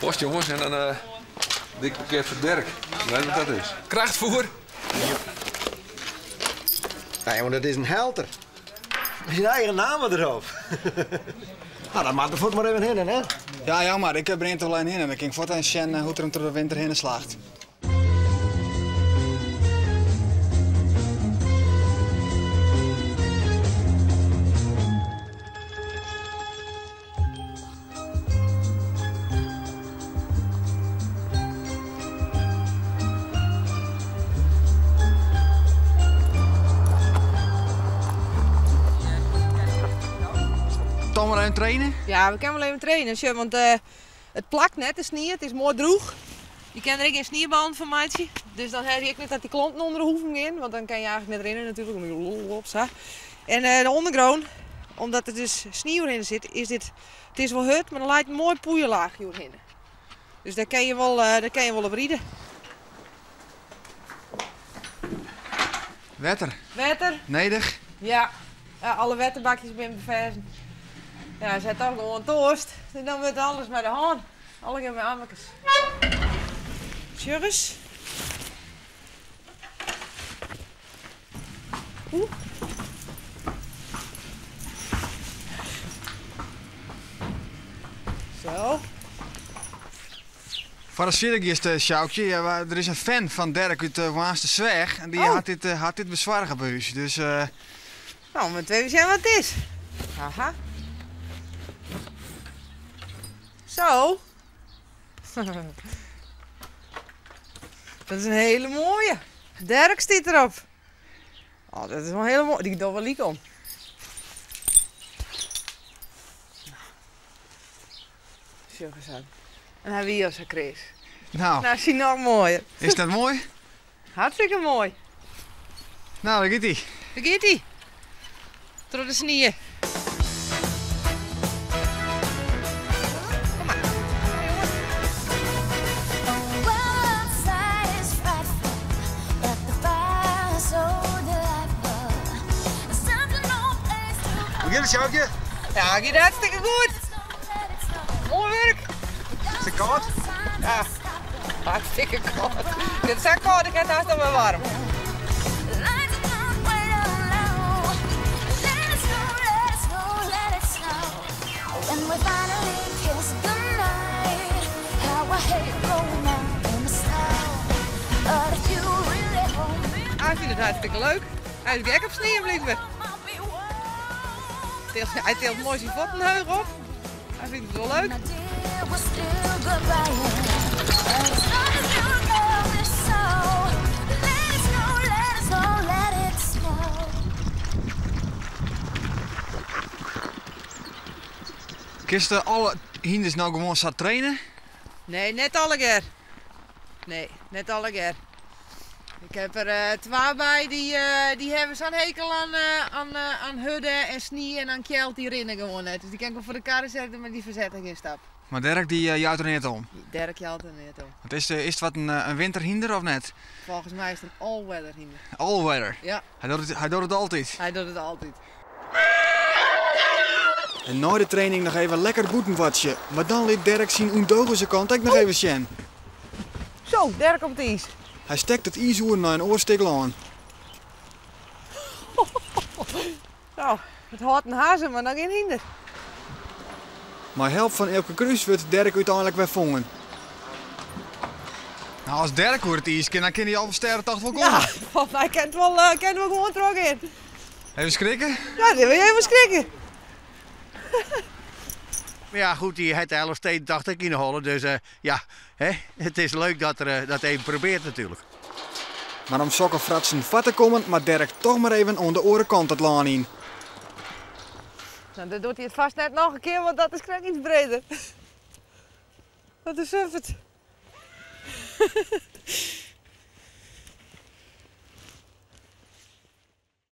Post jongens en een dik pakket voor Dirk. Weet je wat dat is? Krachtvoer. Ja, jongen, dat is een helter. Met zijn eigen naam erop. Nou, dan maakt er voort maar even heen, hè? Ja, maar ik breng het alleen in en dan kan ik voortaan zien hoe er hem door de winter heen slaagt. Tom maar even trainen? Ja, we kunnen wel even trainen, sure, want het plakt net, de sneeuw, het is mooi droog. Je kan er ook geen sneeuwband van maken, dus dan heb je ook niet dat die klompen onder de hoeven in, want dan kan je eigenlijk net rennen natuurlijk, om je lol op zo. En de ondergrond, omdat er dus sneeuw in zit, is dit, het is wel hut, maar dan lijkt een mooi poeienlaag hierheen. Dus daar kan je wel op rieden. Wetter. Wetter? Nedig. Ja, alle wetterbakjes ben beversen. Ja, ze zijn toch gewoon toast. En dan wordt alles met de hand. Alle keer met ammetjes. Tjurres. Oeh. Zo. Voor de circus, Sjoukje, ja, er is een fan van Dirk uit Waanste Zweg en die had dit bezwaar gebeurd. Dus Nou, met twee zien wat het is. Aha. Zo. Dat is een hele mooie. Dirk staat erop. Oh, dat is wel een hele mooie. Die doet wel liek om. Zo gezellig. En hebben we hier zo Chris. Nou, zie nog mooier. Is dat mooi? Hartstikke mooi. Nou, daar gaat hij. Daar gaat hij. Door de sneeuw. Hoe gaat het, Sjoukje? Ja, het gaat hartstikke goed. Mooi werk. Is het koud? Ja, hartstikke koud. Het is zo koud, ik heb het hartstikke wel warm. Hij vindt het hartstikke leuk. Hij is gek op sneeuw blijkbaar. Hij teelt mooi zijn vottenheug op. Hij vindt het wel leuk. Kist alle hinders nou gewoon zat trainen? Nee, net alle keer. Nee, net alle keer. Ik heb er twee bij die hebben zo'n hekel aan hudden en snie en aan kjeld die rennen gewoon net. Dus die kan ik wel voor de karren zetten, maar die verzetten geen stap. Maar Dirk die jouwt er niet om. Dirk jelt er niet om. Want is het wat een winterhinder of net? Volgens mij is het een all-weather hinder. All weather? Ja. Hij doet het altijd? Hij doet het altijd. En na de training nog even lekker boetenwatje. Maar dan liet Dirk zien ondogen zijn kant ook nog even zien. Zo, Dirk op het ijs. Hij stekt het ijsoer naar een oorstikkel aan. Nou, het houdt een hazen, maar nog geen hinder. Maar help van elke kruis wordt Dirk uiteindelijk weer vangen. Nou, als Dirk hoort het ijs, dan kan hij al sterren toch wel komen. Ja, want hij kent wel gewoon terug in. Even schrikken? Ja, dat wil je even schrikken. Ja goed, die heeft de hele steed dacht ik inhalen, dus ja, het is leuk dat er dat even probeert natuurlijk. Maar om zulke fratsen vat te komen, maar Dirk toch maar even aan de orenkant het laan in. Nou, dan doet hij het vast net nog een keer, want dat is krijg iets breder. Wat een suffert.